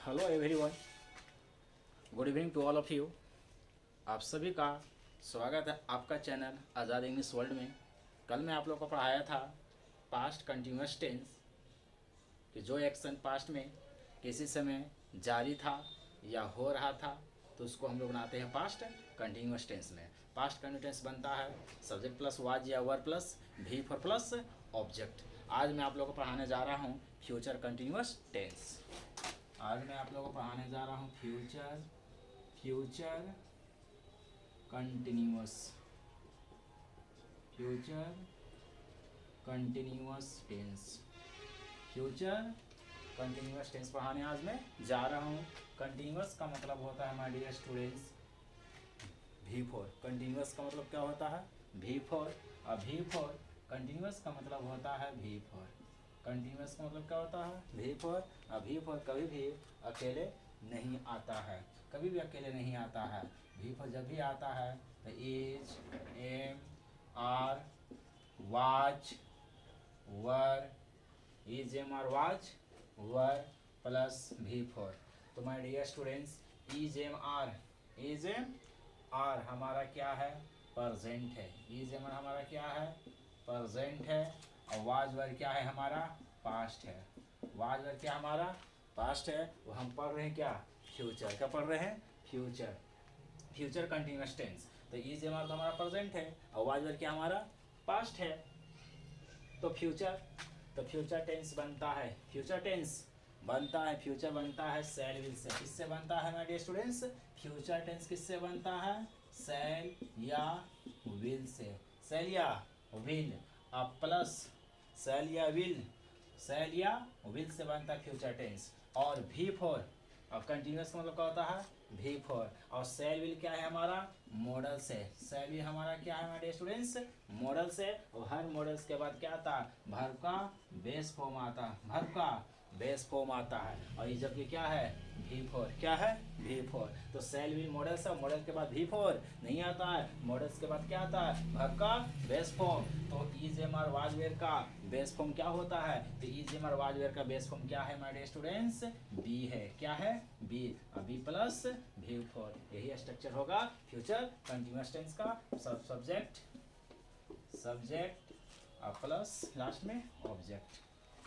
Hello everyone, good evening to all of you. आप सभी का स्वागत है आपका चैनल आज़ाद इंग्लिश वर्ल्ड में। कल मैं आप लोग को पढ़ाया था पास्ट कंटिन्यूअस टेंस कि जो एक्शन पास्ट में किसी समय जारी था या हो रहा था तो उसको हम लोग बनाते हैं पास्ट कंटिन्यूअस टेंस में। पास्ट कंटिन्यूअस टेंस बनता है सब्जेक्ट प्लस वाज या वर प्लस भी फॉर प्लस ऑब्जेक्ट। आज मैं आप लोग को पढ़ाने जा रहा हूँ फ्यूचर कंटिन्यूअस टेंस। आज मैं आप लोगों को पढ़ाने जा रहा हूँ future continuous tense. Future continuous tense पढ़ाने आज मैं जा रहा हूँ। कंटिन्यूअस का मतलब होता है my dear students V4। Continuous का मतलब क्या होता है V4। और V4 कंटिन्यूअस का मतलब होता है V4। कंटिन्यूअस का मतलब क्या होता है V4। और V4 कभी भी अकेले नहीं आता है, कभी भी अकेले नहीं आता है। V4 जब भी आता है तो is, am, are, was, were, is, am, are, was, were plus V4। तो my dear students is, am, are हमारा क्या है प्रेजेंट है। इज, एम, आर हमारा क्या है प्रेजेंट है। और वाज, वर क्या है हमारा पास्ट है। वाज, वर क्या हमारा पास्ट है। वो हम पढ़ रहे हैं क्या फ्यूचर। क्या पढ़ रहे हैं फ्यूचर कंटिन्यूअस टेंस। तो इज, एम, आर तो हमारा प्रेजेंट है और वाज, वर क्या हमारा पास्ट है। तो फ्यूचर टेंस बनता है फ्यूचर बनता है सेल विल से। किससे बनता है my dear students future tense किससे बनता है सेल या विल से। सेल या विल अब प्लस सेल या विल से बनता है फ्यूचर टेंस। और V4 और कंटिन्यूअस का मतलब क्या होता है V4। और सेल विल क्या है हमारा मॉडल से। सेल विल हमारा क्या है हमारे स्टूडेंट्स मॉडल से। और हर मॉडल्स के बाद क्या आता वर्ब का बेस फॉर्म आता है। और ये जबकि क्या है V4। क्या है V4। तो सेल विल मॉडल से, मॉडल के बाद V4 नहीं आता है, मॉडल्स के बाद क्या आता है वर्ब का बेस फॉर्म। तो is, am, are, was, were का बेस फॉर्म क्या होता है। तो is, am, are, was, were का बेस फॉर्म क्या है माय स्टूडेंट्स बी है। क्या है बी। बी प्लस V4 यही स्ट्रक्चर होगा फ्यूचर कंटिन्यूअस टेंस का। सब्जेक्ट प्लस लास्ट में ऑब्जेक्ट।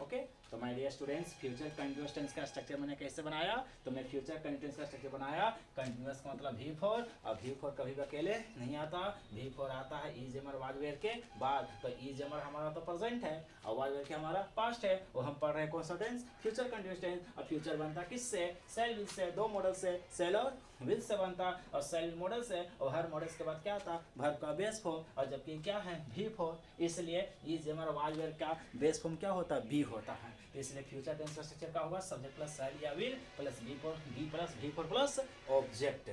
ओके तो my dear students future continuous tense का स्ट्रक्चर मैंने कैसे बनाया। तो मैं फ्यूचर कंटिन्यूअस का स्ट्रक्चर बनाया। कंटिन्यूअस का मतलब V4 और V4 कभी भी अकेले नहीं आता। V4 आता है is, am, are, was, were के बाद। तो इज, एम, आर हमारा तो प्रेजेंट है और वाज, वेयर के हमारा पास्ट है। वो हम पढ़ रहे हैं कौन सा टेंस फ्यूचर कंटिन्यूअस टेंस। और फ्यूचर बनता किससे सेल विल से। दो मॉडल से सेल और विल से बनता। और सेल मॉडल से और हर मॉडल्स के बाद क्या आता वर्ब का बेस फॉर्म। और जबकि क्या है V4 इसलिए is, am, are, was, were का बेस फॉर्म क्या होता है बी होता है। तो इसलिए फ्यूचर टेंस का स्ट्रक्चर क्या होगा सब्जेक्ट प्लस सेल या will plus be plus V4 plus object.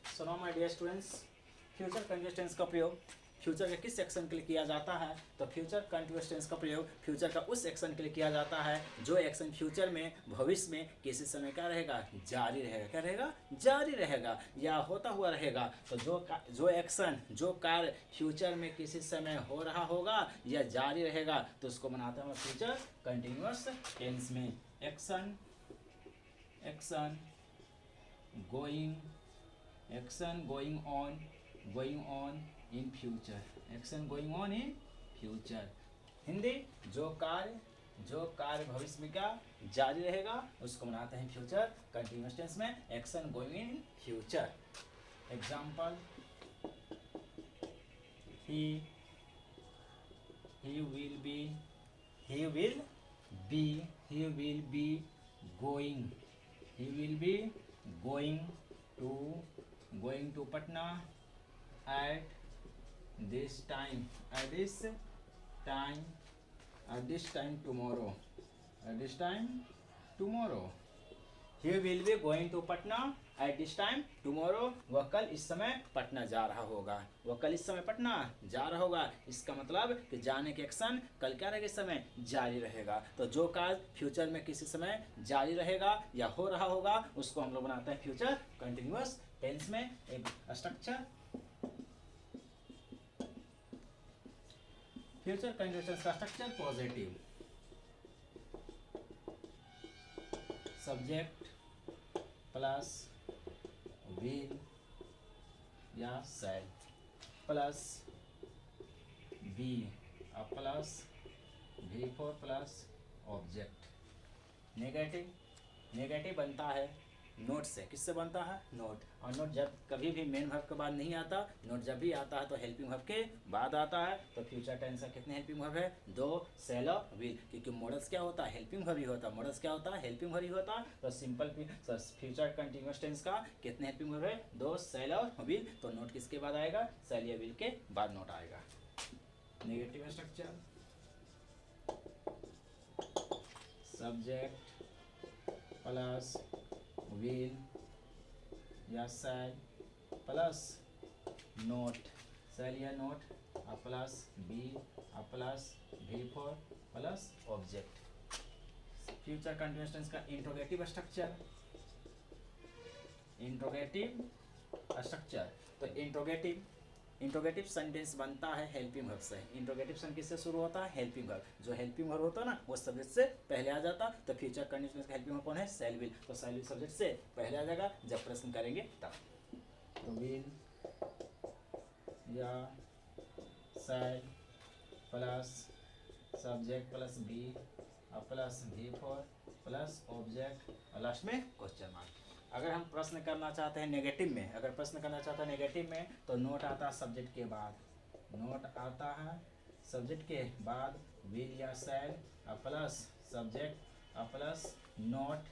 So now my dear students future continuous tense का प्रयोग फ्यूचर के किस एक्शन के लिए किया जाता है। तो फ्यूचर कंटिन्यूअस टेंस का प्रयोग फ्यूचर का उस एक्शन के लिए किया जाता है जो एक्शन फ्यूचर में भविष्य में किसी समय क्या रहेगा जारी रहेगा। क्या रहेगा जारी रहेगा या होता हुआ रहेगा। तो जो एक्शन जो कार्य फ्यूचर में किसी समय हो रहा होगा या जारी रहेगा तो उसको बनाते हैं फ्यूचर कंटिन्यूअस टेंस में। Action going on in future. Action going on in future. Hindi जो कार्य भविष्य में क्या जारी रहेगा उसको बनाते हैं फ्यूचर कंटिन्यूअस टेंस में action going in future. Example ही will be going to Patna at this time tomorrow he will be going to Patna at this time tomorrow। वह कल इस समय पटना जा रहा होगा। इसका मतलब कि जाने के एक्शन कल क्या रहेगा इस समय जारी रहेगा। तो जो कार्य फ्यूचर में किसी समय जारी रहेगा या हो रहा होगा उसको हम लोग बनाते हैं फ्यूचर कंटिन्यूअस टेंस में। एक स्ट्रक्चर फ्यूचर कंडीशंस का structure positive, subject plus will या shall plus be plus V4 plus object. Negative, negative बनता है नोट से। किससे बनता है? नोट। और नोट जब कभी भी मेन वर्ब के बाद नहीं आता, नोट जब भी आता है तो हेल्पिंग वर्ब के बाद आता है। तो फ्यूचर टेंस का कितने हेल्पिंग वर्ब है? 2, शैल और विल। क्योंकि मॉडल्स क्या होता है? हेल्पिंग वर्ब ही होता है। मॉडल्स क्या होता है? हेल्पिंग वर्ब ही होता है। तो सिंपल फ्यूचर कंटिन्यूअस टेंस का कितने हेल्पिंग वर्ब है? 2, शैल और विल। तो नोट किसके बाद आएगा? शैल या विल के बाद नोट आएगा। Negative structure, subject plus will या शैल प्लस नोट, शैल या not plus be plus V4 plus object. Future continuous tense का इंट्रोगेटिव स्ट्रक्चर, इंट्रोगेटिव स्ट्रक्चर। तो इंट्रोगेटिव सेंटेंस बनता है हेल्पिंग वर्ब से। इंट्रोगेटिव सेंटेंस किससे शुरू होता है? Helping verb. जो हेल्पिंग वर्ब होता है ना वो सब्जेक्ट से पहले आ जाता। तो फ्यूचर कंडीशंस का हेल्पिंग वर्ब कौन है? शैल विल। तो शैल विल सब्जेक्ट से पहले आ जाएगा जब प्रश्न करेंगे तब। तो विल या shall plus subject plus be plus V4 plus object और लास्ट में क्वेश्चन मार्क। अगर हम प्रश्न करना चाहते हैं नेगेटिव में, अगर प्रश्न करना चाहते हैं नेगेटिव में तो नोट आता है सब्जेक्ट के बाद, नोट आता है सब्जेक्ट के बाद विल या shall plus subject plus note,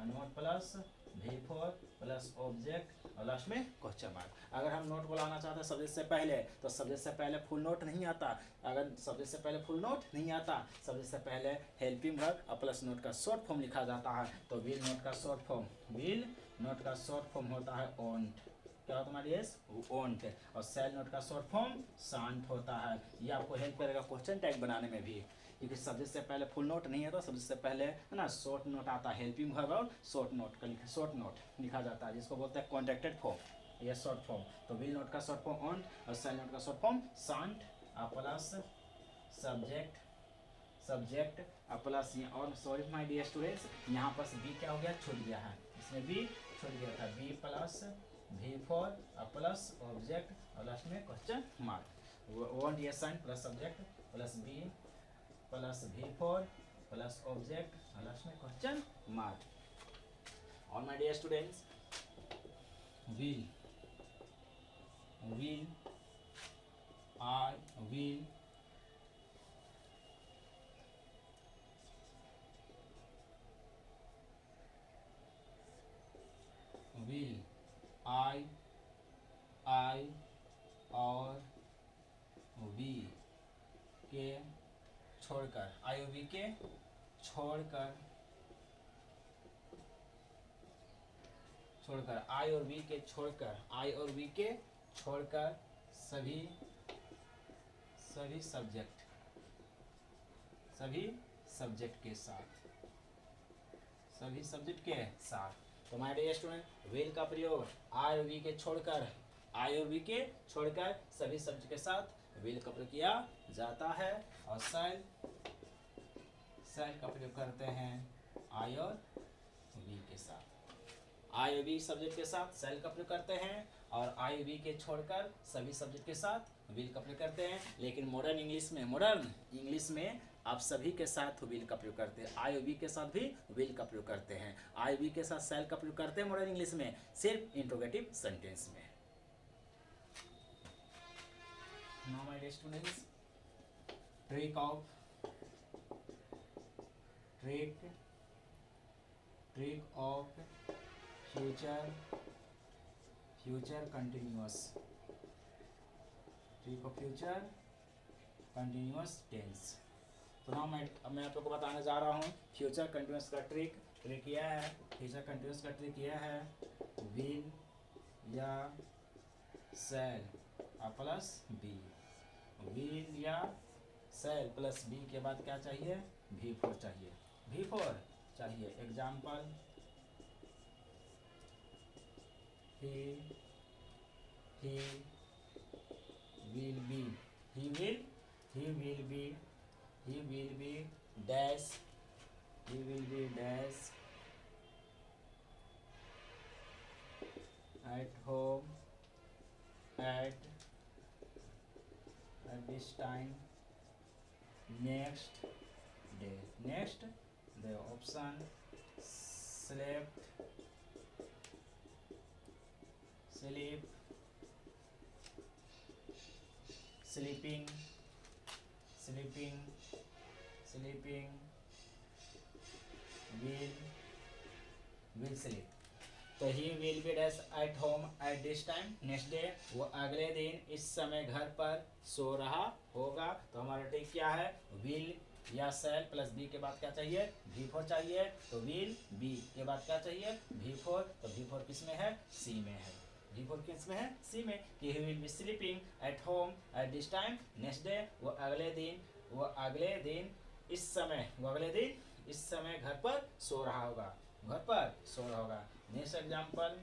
note plus V4 plus object और लास्ट में क्वेश्चन मार्क। अगर हम नोट को लाना चाहते हैं सब्जेक्ट से पहले तो सब्जेक्ट से पहले फुल नोट नहीं आता। अगर सब्जेक्ट से पहले फुल नोट नहीं आता, सब्जेक्ट से पहले हेल्पिंग वर्ब प्लस नोट का शॉर्ट फॉर्म लिखा जाता है। तो विल नोट का शॉर्ट फॉर्म, विल नोट का शॉर्ट फॉर्म होता है ओंट। क्या होता है हमारी यस? ओंट। और शैल नोट का शॉर्ट फॉर्म शांत होता है। ये आपको हेल्प करेगा क्वेश्चन टैग बनाने में भी, क्योंकि सब्जेक्ट से पहले फुल नोट नहीं है तो सब्जेक्ट से पहले है ना शॉर्ट नोट आता है। हेल्पिंग वर्ब और शॉर्ट नोट का शॉर्ट नोट लिखा जाता है जिसको बोलते हैं कॉन्ट्रैक्टेड फॉर्म या शॉर्ट फॉर्म। तो विल नोट का शॉर्ट फॉर्म ओंट और शैल नोट का शॉर्ट फॉर्म शांत प्लस सब्जेक्ट प्लस और सॉरी माय डियर स्टूडेंट्स, यहाँ पर बी क्या हो गया? छूट गया है। इसमें बी छूट गया था। Be plus V4 plus object और लास्ट में क्वेश्चन मार्क। वांट या साइन plus subject plus be plus V4 plus object और लास्ट में question mark. All my dear students, will I will I और वी के छोड़कर, आई और वी के छोड़कर आई और वी के छोड़कर, आई और वी के छोड़कर सभी सब्जेक्ट के साथ, सभी सब्जेक्ट के साथ। तो माय डियर स्टूडेंट, विल का प्रयोग आई और वी के छोड़कर, आई और वी के छोड़कर सभी सब्जेक्ट के साथ विल का प्रयोग किया जाता है। और शैल का प्रयोग करते हैं आई और वी के साथ। आई और वी सब्जेक्ट के साथ शैल का प्रयोग करते हैं और आई वी के छोड़कर सभी सब्जेक्ट के साथ विल का प्रयोग करते हैं। लेकिन मॉडर्न इंग्लिश में आप सभी के साथ विल का प्रयोग करते हैं। आई वी के साथ भी विल का प्रयोग करते हैं। आई वी के साथ शैल का प्रयोग करते हैं मॉडर्न इंग्लिश में सिर्फ इंट्रोगेटिव सेंटेंस में। Now my dear students, trick of future continuous tense. तो नाउ मैं आप लोग को बताने जा रहा हूँ फ्यूचर कंटिन्यूअस का ट्रिक यह है। फ्यूचर कंटिन्यूअस का ट्रिक यह है, विल या शैल प्लस बी, विल या शैल प्लस बी के बाद क्या चाहिए? V4 चाहिए, V4 चाहिए। Example, he will be, he will be dash, he will be dash at home at this time next day. Next, the option sleep, sleeping, will sleep. तो ही will be dash at home at this time next day, वो अगले दिन इस समय घर पर सो रहा होगा। तो हमारा टिक क्या है, विल या सेल प्लस बी के बाद क्या चाहिए, भी फोर चाहिए। तो विल बी के बाद क्या चाहिए, भी फोर। तो भी फोर किस में है, सी में है। भी फोर किस में है, सी में। कि ही will B sleeping at home at this time next day, वो अगले दिन इस समय घर पर सो रहा होगा, next example,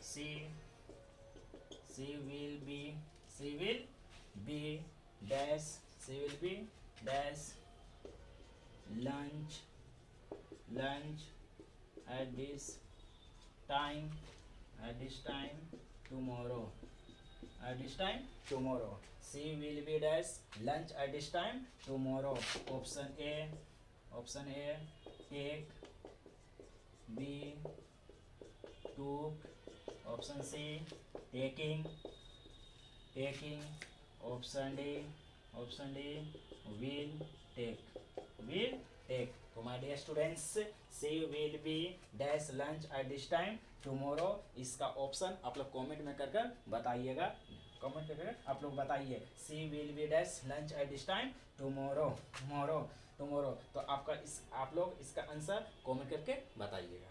she will be dash lunch at this time tomorrow. She will be dash lunch at this time tomorrow. Option A take, B took, option C taking, option D will take. तो my dear students, she will be dash lunch at this time tomorrow, इसका option आप लोग comment में कर बताइएगा, आप लोग बताइए she will be dash lunch at this time tomorrow। तो आप लोग इसका आंसर कमेंट करके बताइएगा।